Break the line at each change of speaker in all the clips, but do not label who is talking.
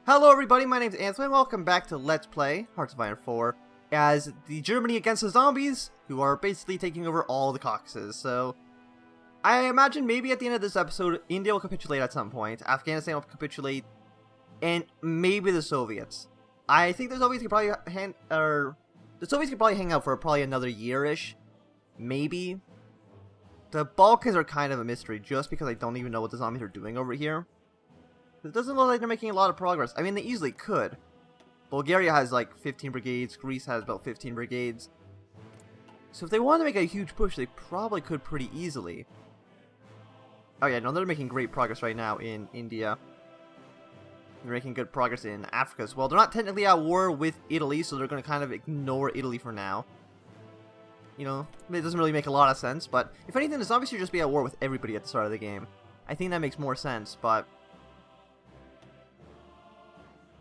Hello everybody, my name is Anthony and welcome back to Let's Play Hearts of Iron 4 as the Germany against the zombies, who are basically taking over all the Caucasus. So, I imagine maybe at the end of this episode, India will capitulate at some point, Afghanistan will capitulate, and maybe the Soviets. I think the Soviets could probably hang out for probably another year-ish, maybe. The Balkans are kind of a mystery, just because I don't even know what the zombies are doing over here. It doesn't look like they're making a lot of progress. I mean, they easily could. Bulgaria has like 15 brigades, Greece has about 15 brigades. So if they wanted to make a huge push, they probably could pretty easily. Oh yeah, no, they're making great progress right now in India. They're making good progress in Africa as well. They're not technically at war with Italy, so they're going to kind of ignore Italy for now. You know, it doesn't really make a lot of sense, but if anything, the zombies should just be at war with everybody at the start of the game. I think that makes more sense, but...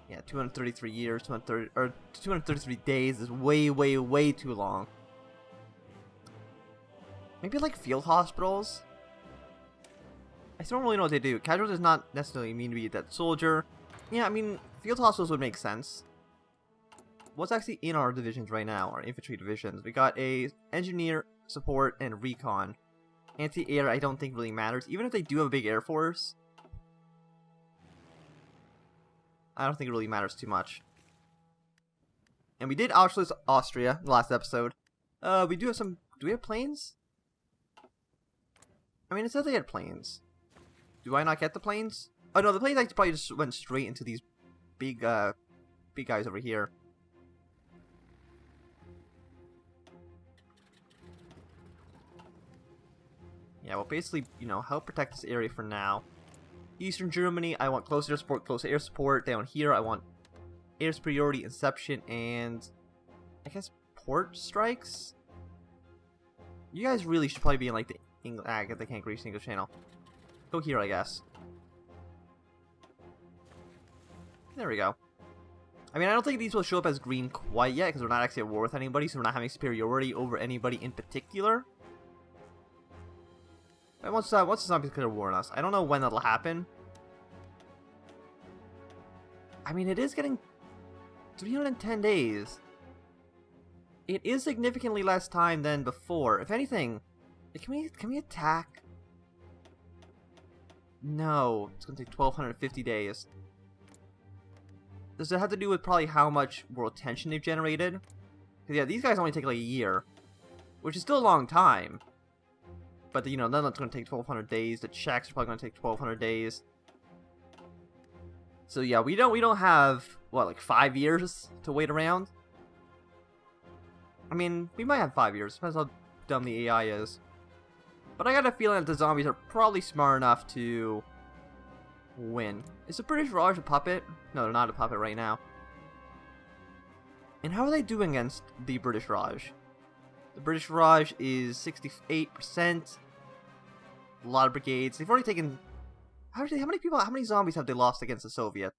yeah, 233 years, 233 days is way too long. Maybe like field hospitals? I still don't really know what they do. Casual does not necessarily mean to be a dead soldier. Yeah, I mean, field hospitals would make sense. What's actually in our divisions right now, our infantry divisions? We got a engineer, support, and recon. Anti-air I don't think really matters. Even if they do have a big air force, I don't think it really matters too much. And we did Auschwitz, Austria, in the last episode. We do have some... do we have planes? I mean, it said they had planes. Do I not get the planes? Oh no, the planes actually probably just went straight into these big guys over here. Yeah, well basically, you know, help protect this area for now. Eastern Germany, I want close air support, close air support. Down here, I want air superiority, inception, and I guess port strikes? You guys really should probably be in like the English... I guess they can't reach the English channel. Go here, I guess. There we go. I mean, I don't think these will show up as green quite yet, because we're not actually at war with anybody, so we're not having superiority over anybody in particular. And once the zombies could warn us. I don't know when that'll happen. I mean, it is getting 310 days. It is significantly less time than before. If anything, can we attack? No, it's gonna take 1250 days. Does it have to do with probably how much world tension they've generated? Because yeah, these guys only take like a year, which is still a long time. But, you know, then that's going to take 1200 days. The Czechs are probably going to take 1200 days. So, yeah, we don't have, what, like 5 years to wait around? I mean, we might have 5 years. Depends how dumb the AI is. But I got a feeling that the zombies are probably smart enough to win. Is the British Raj a puppet? No, they're not a puppet right now. And how are they doing against the British Raj? The British Raj is 68%. A lot of brigades. They've already taken... How many zombies have they lost against the Soviets?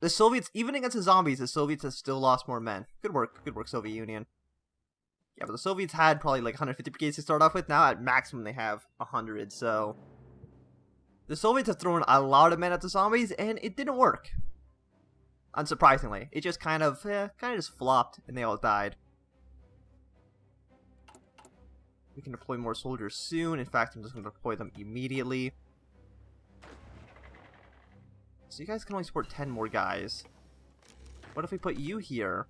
The Soviets, even against the zombies, the Soviets have still lost more men. Good work, Soviet Union. Yeah, but the Soviets had probably like 150 brigades to start off with. Now at maximum they have 100, so... the Soviets have thrown a lot of men at the zombies, and it didn't work. Unsurprisingly. It just kind of just flopped, and they all died. We can deploy more soldiers soon. In fact, I'm just going to deploy them immediately. So you guys can only support 10 more guys. What if we put you here?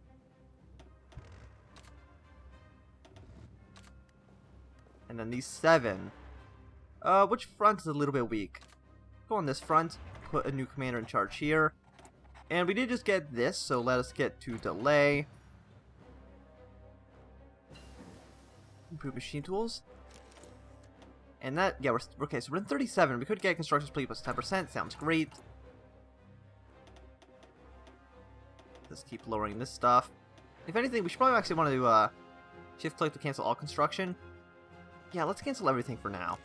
And then these 7. Which front is a little bit weak? Go on this front. Put a new commander in charge here. And we did just get this, so let us get to delay. Improve machine tools. And that, yeah, okay, so we're in 37. We could get construction speed plus 10%. Sounds great. Let's keep lowering this stuff. If anything, we should probably actually want to shift click to cancel all construction. Yeah, let's cancel everything for now.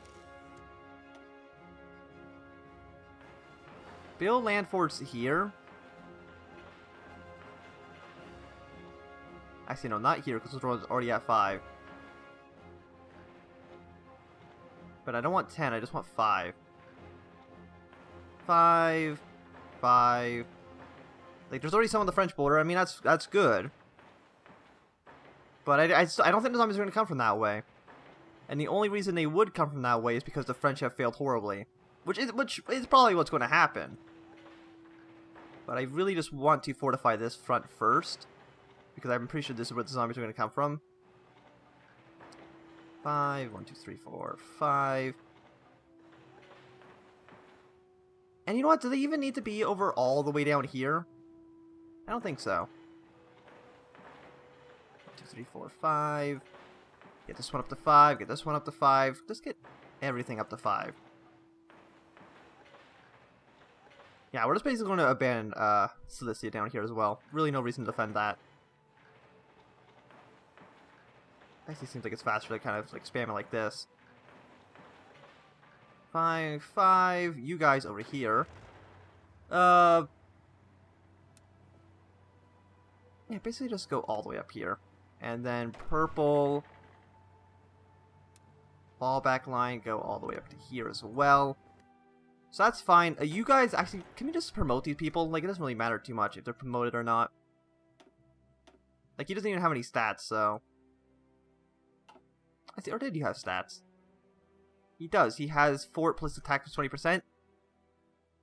Build land forts here. Actually, no, not here, because we're already at 5. But I don't want 10, I just want 5. 5, 5. Like, there's already some on the French border. I mean, that's good. But I don't think the zombies are going to come from that way. And the only reason they would come from that way is because the French have failed horribly. Which is probably what's going to happen. But I really just want to fortify this front first. Because I'm pretty sure this is where the zombies are going to come from. 5, 1, 2, 3, 4, 5. And you know what? Do they even need to be over all the way down here? I don't think so. 1, 2, 3, 4, 5. Get this one up to 5. Get this one up to 5. Just get everything up to 5. Yeah, we're just basically going to abandon Cilicia down here as well. Really no reason to defend that. Actually seems like it's faster to kind of like spam it like this. 5, 5. You guys over here. Yeah, basically just go all the way up here. And then purple. Fallback line, go all the way up to here as well. So that's fine. You guys, actually, can you just promote these people? Like, it doesn't really matter too much if they're promoted or not. Like, he doesn't even have any stats, so... I see, or did he have stats? He does. He has fort plus attack plus 20%.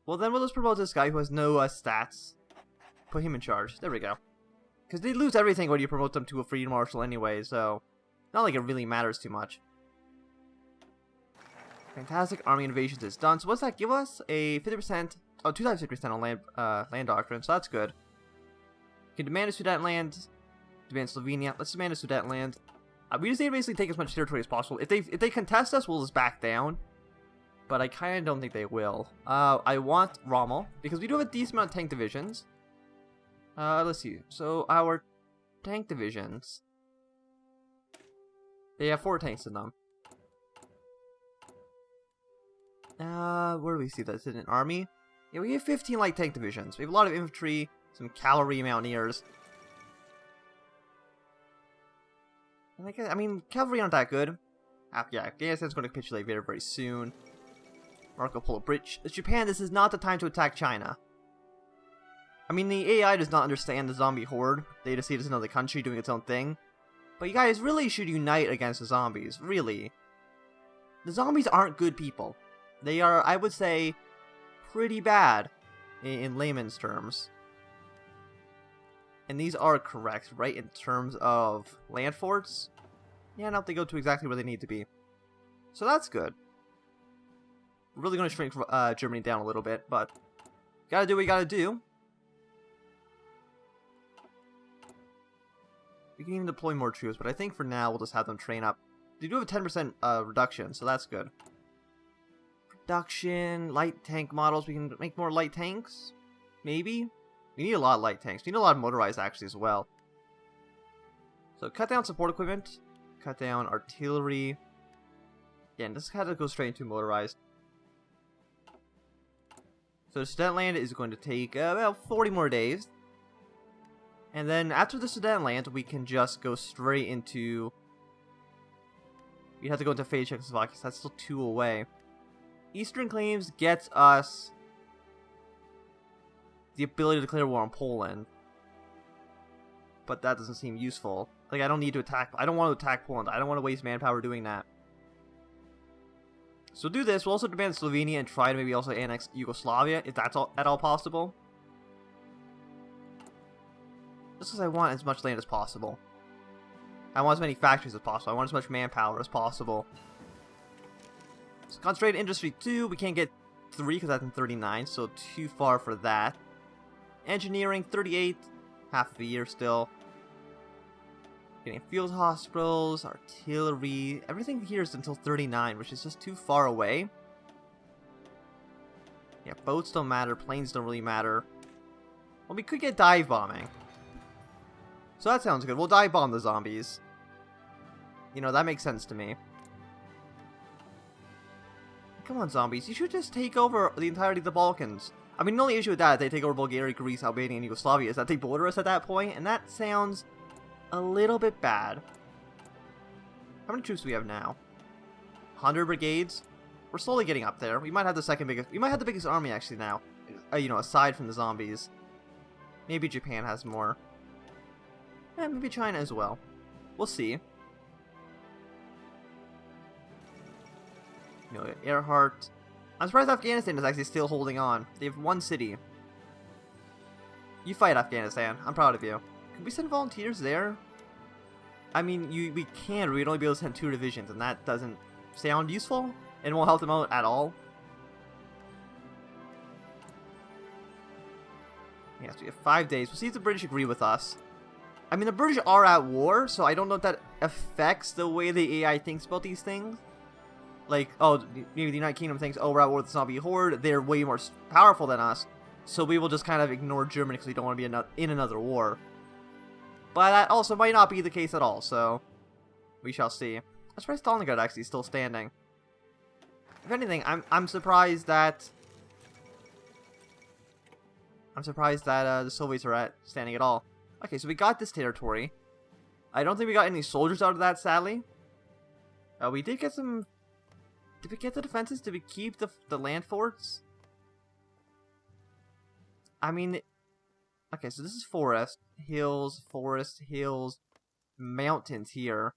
Well, then we'll just promote this guy who has no stats. Put him in charge. There we go. Because they lose everything when you promote them to a Freedom Marshal anyway, so... Not like it really matters too much. Fantastic. Army invasions is done. So what's that give us? A 50%... Oh, 2 times 50% on land doctrine, so that's good. You can demand a Sudetenland. Demand Slovenia. Let's demand a Sudetenland. We just need to basically take as much territory as possible. If they contest us, we'll just back down. But I kind of don't think they will. I want Rommel, because we do have a decent amount of tank divisions. Let's see. So, our tank divisions... They have 4 tanks in them. Where do we see this? In an army? Yeah, we have 15 light tank divisions. We have a lot of infantry, some cavalry, mountaineers. And I mean, cavalry aren't that good. Yeah, Afghanistan's going to capitulate very, very soon. Marco Polo Bridge. Japan, this is not the time to attack China. I mean, the AI does not understand the zombie horde. They just see it as another country doing its own thing. But you guys really should unite against the zombies. Really. The zombies aren't good people. They are, I would say, pretty bad in layman's terms. And these are correct, right, in terms of land forts? Yeah, no, they go to exactly where they need to be. So that's good. We're really going to shrink Germany down a little bit, but gotta do what you gotta do. We can even deploy more troops, but I think for now we'll just have them train up. They do have a 10% reduction, so that's good. Production, light tank models. We can make more light tanks? Maybe? We need a lot of light tanks. We need a lot of motorized, actually, as well. So, cut down support equipment. Cut down artillery. Yeah, and this kind of goes straight into motorized. So, Sudetenland is going to take about 40 more days. And then, after the Sudetenland, we can just go straight into... We have to go into Fade Czechoslovakia, so that's still 2 away. Eastern claims gets us the ability to declare war on Poland. But that doesn't seem useful. Like, I don't need to attack... I don't want to attack Poland. I don't want to waste manpower doing that. So do this. We'll also demand Slovenia and try to maybe also annex Yugoslavia, if that's at all possible. Just because I want as much land as possible. I want as many factories as possible. I want as much manpower as possible. So concentrated industry 2. We can't get 3 because that's in 39, so too far for that. Engineering 38. Half of a year still. Getting field hospitals, artillery. Everything here is until 39, which is just too far away. Yeah, boats don't matter. Planes don't really matter. Well, we could get dive bombing. So that sounds good. We'll dive bomb the zombies. You know, that makes sense to me. Come on, zombies. You should just take over the entirety of the Balkans. I mean, the only issue with that, they take over Bulgaria, Greece, Albania, and Yugoslavia, is that they border us at that point, and that sounds a little bit bad. How many troops do we have now? 100 brigades? We're slowly getting up there. We might have the second biggest... We might have the biggest army, actually, now. you know, aside from the zombies. Maybe Japan has more. And maybe China as well. We'll see. You know, Earhart. I'm surprised Afghanistan is actually still holding on. They have one city. You fight, Afghanistan. I'm proud of you. Can we send volunteers there? I mean, we can, but we'd only be able to send 2 divisions, and that doesn't sound useful, and won't help them out at all. Yes, we have 5 days. We'll see if the British agree with us. I mean, the British are at war, so I don't know if that affects the way the AI thinks about these things. Like, oh, maybe the United Kingdom thinks, oh, we're at war with the zombie horde, they're way more powerful than us, so we will just kind of ignore Germany because we don't want to be in another war. But that also might not be the case at all, so we shall see. I'm surprised Stalingrad actually is still standing. If anything, I'm surprised that the Soviets are standing at all. Okay, so we got this territory. I don't think we got any soldiers out of that, sadly. We did get some. Did we get the defenses? Did we keep the land forts? I mean, okay, so this is forest, hills, mountains here.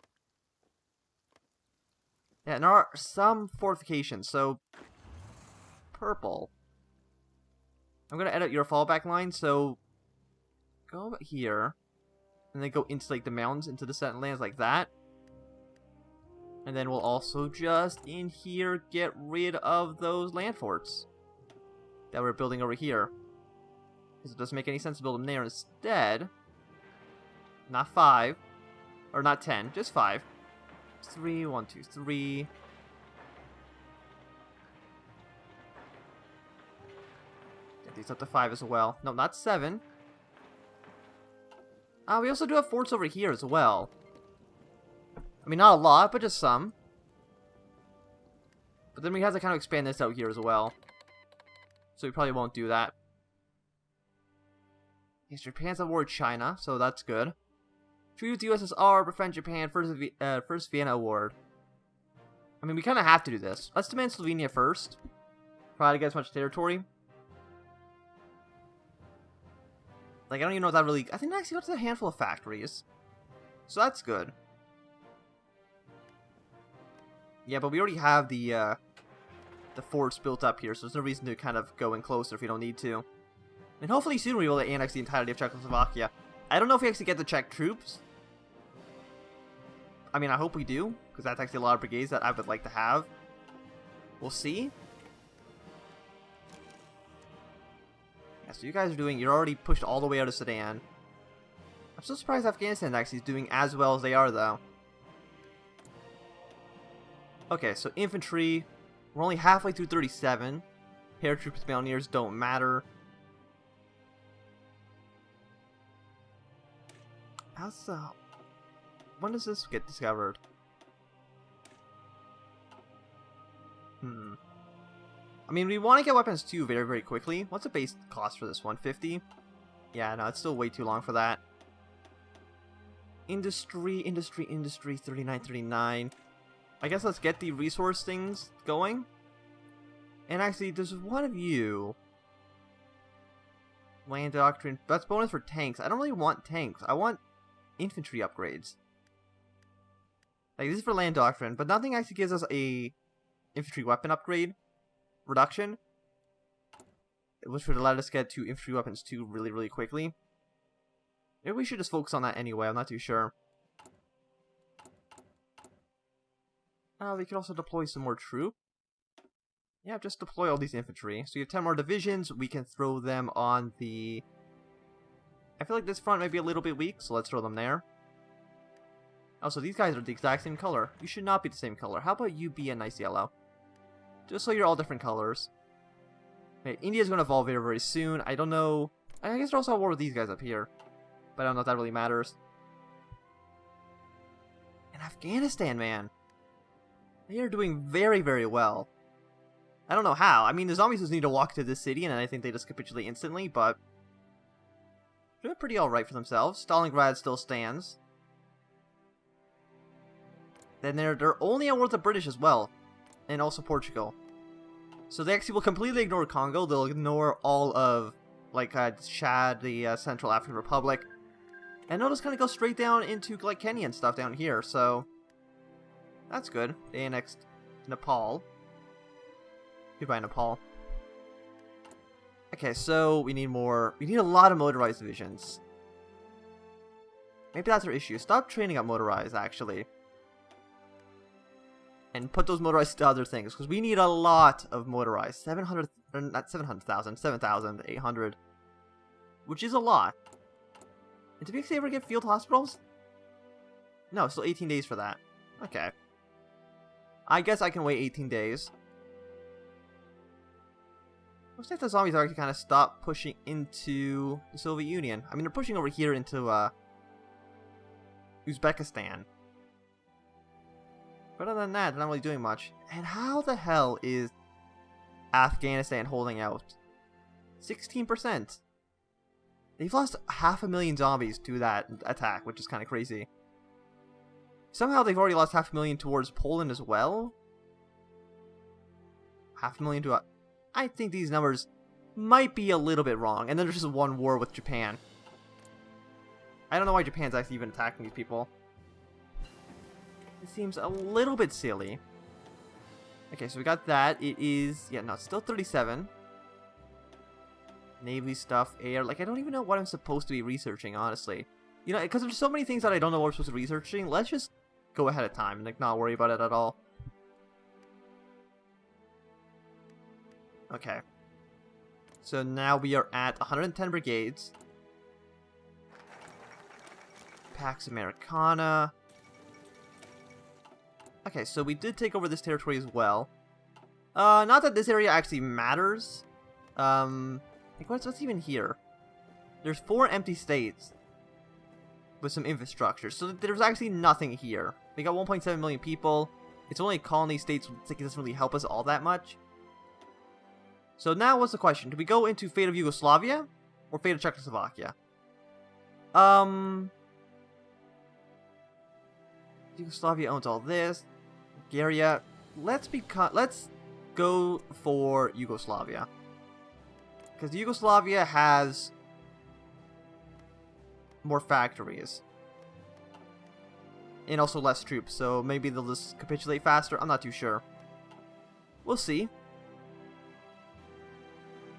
Yeah, and there are some fortifications, so purple. I'm gonna edit your fallback line, so go over here, and then go into like the mountains, into the settled lands like that. And then we'll also just in here get rid of those land forts that we're building over here. Because it doesn't make any sense to build them there. Instead, not 5, or not 10, just 5. 3, 1, 2, 3. Get these up to 5 as well. No, not 7. We also do have forts over here as well. I mean, not a lot, but just some. But then we have to kind of expand this out here as well. So we probably won't do that. Yes, Japan's at war with China, so that's good. Treaty with the USSR, prevent Japan, first Vienna Award. I mean, we kind of have to do this. Let's demand Slovenia first. Try to get as much territory. Like, I don't even know if that really... I think actually got to a handful of factories. So that's good. Yeah, but we already have the forts built up here, so there's no reason to kind of go in closer if we don't need to. And hopefully soon we will annex the entirety of Czechoslovakia. I don't know if we actually get the Czech troops. I mean, I hope we do, because that's actually a lot of brigades that I would like to have. We'll see. Yeah, so you guys are doing... You're already pushed all the way out of Sudan. I'm so surprised Afghanistan actually is doing as well as they are, though. Okay, so infantry. We're only halfway through 37. Paratroopers, mountaineers don't matter. How's when does this get discovered? I mean, we want to get weapons too very, very quickly. What's the base cost for this one? 50? Yeah, no, it's still way too long for that. Industry, 39, 39. I guess let's get the resource things going. And actually, there's one of you. Land doctrine. That's bonus for tanks. I don't really want tanks. I want infantry upgrades. Like, this is for land doctrine, but nothing actually gives us a infantry weapon upgrade reduction, which would allow us to get 2 infantry weapons too really, really quickly. Maybe we should just focus on that anyway. I'm not too sure. We could also deploy some more troops. Yeah, just deploy all these infantry. So you have 10 more divisions. We can throw them on the... I feel like this front might be a little bit weak, so let's throw them there. Also, these guys are the exact same color. You should not be the same color. How about you be a nice yellow? Just so you're all different colors. Okay, India's going to evolve very, very soon. I don't know... I guess they're also at war with these guys up here. But I don't know if that really matters. And Afghanistan, man. They are doing very, very well. I don't know how. I mean, the zombies just need to walk to this city, and I think they just capitulate instantly, but... they're doing pretty alright for themselves. Stalingrad still stands. Then they're only at war with the British as well. And also Portugal. So they actually will completely ignore Congo. They'll ignore all of, like, Chad, the Central African Republic. And they'll just kind of go straight down into, like, Kenya and stuff down here, so... That's good. They annexed Nepal. Goodbye, Nepal. Okay, so we need more... We need a lot of motorized divisions. Maybe that's our issue. Stop training up motorized, actually. And put those motorized to other things, because we need a lot of motorized. 700... Not 700,000. 7,800. Which is a lot. And did we actually ever get field hospitals? No, still 18 days for that. Okay. I guess I can wait 18 days. Looks like the zombies are actually kind of stopped pushing into the Soviet Union. I mean, they're pushing over here into, Uzbekistan. But other than that, they're not really doing much. And how the hell is Afghanistan holding out? 16%. They've lost 500,000 zombies to that attack, which is kind of crazy. Somehow they've already lost 500,000 towards Poland as well. 500,000 to... I think these numbers might be a little bit wrong. And then there's just one war with Japan. I don't know why Japan's actually even attacking these people. It seems a little bit silly. Okay, so we got that. It is... Yeah, no, it's still 37. Navy stuff, air. Like, I don't even know what I'm supposed to be researching, honestly. You know, because there's so many things that I don't know what I'm supposed to be researching. Let's just go ahead of time and, like, not worry about it at all. Okay. So now we are at 110 brigades. Pax Americana. Okay, so we did take over this territory as well. Not that this area actually matters. Like, what's even here? There's 4 empty states with some infrastructure, so there's actually nothing here. We got 1.7 million people. It's only colony states, so it doesn't really help us all that much. So now what's the question? Do we go into fate of Yugoslavia or fate of Czechoslovakia? Yugoslavia owns all this. Bulgaria. Let's go for Yugoslavia. Because Yugoslavia has more factories. And also less troops, so maybe they'll just capitulate faster. I'm not too sure. We'll see.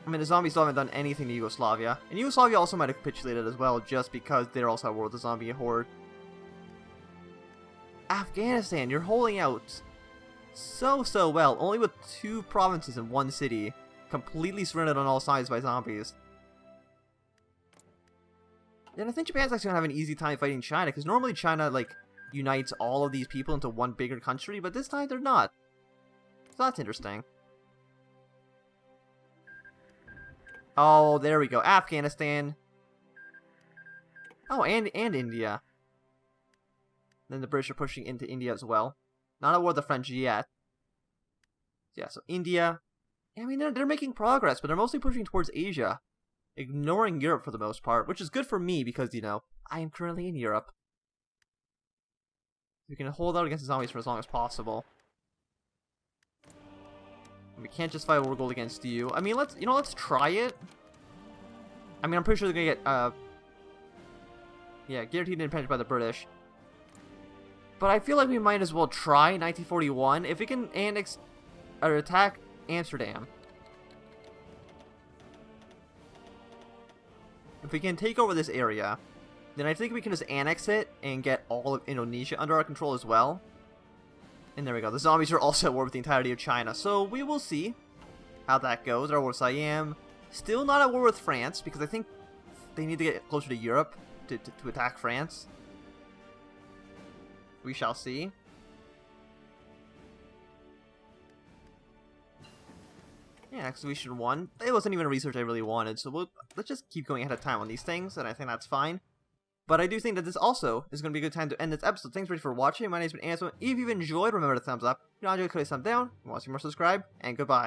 I mean, the zombies still haven't done anything to Yugoslavia. And Yugoslavia also might have capitulated as well, just because they're also at war with the zombie horde. Afghanistan, you're holding out so well. Only with 2 provinces and 1 city. Completely surrounded on all sides by zombies. And I think Japan's actually going to have an easy time fighting China, because normally China, like, unites all of these people into one bigger country, but this time they're not. So that's interesting. Oh, there we go. Afghanistan. Oh, and India. Then the British are pushing into India as well. Not at war with the French yet. Yeah, so India. I mean, they're making progress, but they're mostly pushing towards Asia. Ignoring Europe for the most part, which is good for me because, you know, I am currently in Europe. We can hold out against the zombies for as long as possible. We can't just fight a war gold against you. I mean, let's try it. I mean, I'm pretty sure they're gonna get, yeah, guaranteed independence by the British. But I feel like we might as well try 1941 if we can annex or attack Amsterdam. If we can take over this area, then I think we can just annex it and get all of Indonesia under our control as well. And there we go. The zombies are also at war with the entirety of China. So we will see how that goes. They're at war with Siam. Still not at war with France, because I think they need to get closer to Europe to attack France. We shall see. Yeah, Excavation 1. It wasn't even a research I really wanted, so let's just keep going ahead of time on these things, and I think that's fine. But I do think that this also is going to be a good time to end this episode. Thanks for watching. My name's been Anson. If you've enjoyed, remember to thumbs up. If you don't enjoy, click thumbs down. If you want to see more, subscribe, and goodbye.